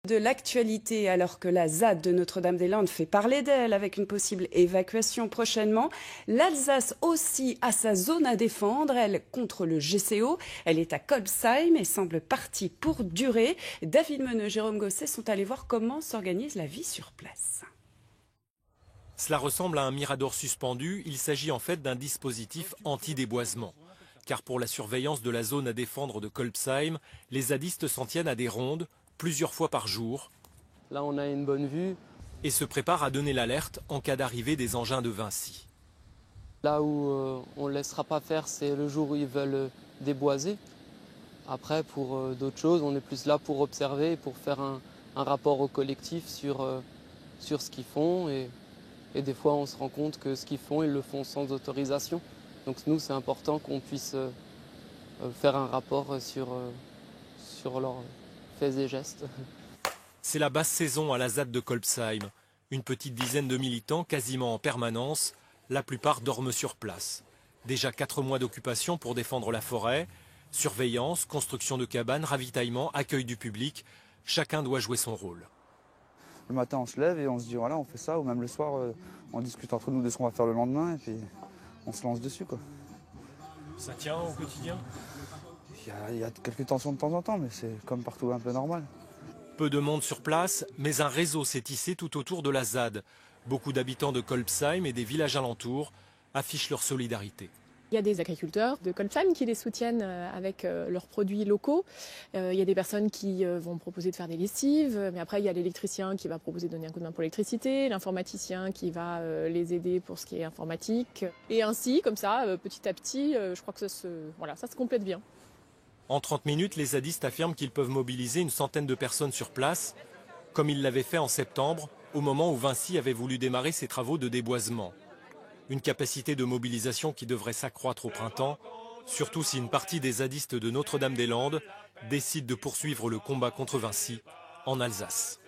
De l'actualité, alors que la ZAD de Notre-Dame-des-Landes fait parler d'elle avec une possible évacuation prochainement, l'Alsace aussi a sa zone à défendre, elle contre le GCO. Elle est à Kolbsheim et semble partie pour durer. David Meneux, Jérôme Gosset sont allés voir comment s'organise la vie sur place. Cela ressemble à un mirador suspendu, il s'agit en fait d'un dispositif anti-déboisement. Car pour la surveillance de la zone à défendre de Kolbsheim, les zadistes s'en tiennent à des rondes, plusieurs fois par jour. Là, on a une bonne vue. Et se préparent à donner l'alerte en cas d'arrivée des engins de Vinci. Là où on ne laissera pas faire, c'est le jour où ils veulent déboiser. Après, pour d'autres choses, on est plus là pour observer et pour faire un rapport au collectif sur ce qu'ils font. Et des fois, on se rend compte que ce qu'ils font, ils le font sans autorisation. Donc nous, c'est important qu'on puisse faire un rapport sur leurs faits et gestes. C'est la basse saison à la ZAD de Kolbsheim. Une petite dizaine de militants, quasiment en permanence. La plupart dorment sur place. Déjà 4 mois d'occupation pour défendre la forêt. Surveillance, construction de cabanes, ravitaillement, accueil du public. Chacun doit jouer son rôle. Le matin, on se lève et on se dit voilà, on fait ça. Ou même le soir, on discute entre nous de ce qu'on va faire le lendemain et puis on se lance dessus, quoi. Ça tient au quotidien ? Il y a quelques tensions de temps en temps, mais c'est comme partout un peu normal. Peu de monde sur place, mais un réseau s'est tissé tout autour de la ZAD. Beaucoup d'habitants de Kolbsheim et des villages alentours affichent leur solidarité. Il y a des agriculteurs de Kolbsheim qui les soutiennent avec leurs produits locaux. Il y a des personnes qui vont proposer de faire des lessives, mais après il y a l'électricien qui va proposer de donner un coup de main pour l'électricité, l'informaticien qui va les aider pour ce qui est informatique. Et ainsi, comme ça, petit à petit, je crois que ça se complète bien. En 30 minutes, les zadistes affirment qu'ils peuvent mobiliser une centaine de personnes sur place, comme ils l'avaient fait en septembre, au moment où Vinci avait voulu démarrer ses travaux de déboisement. Une capacité de mobilisation qui devrait s'accroître au printemps, surtout si une partie des zadistes de Notre-Dame-des-Landes décide de poursuivre le combat contre Vinci en Alsace.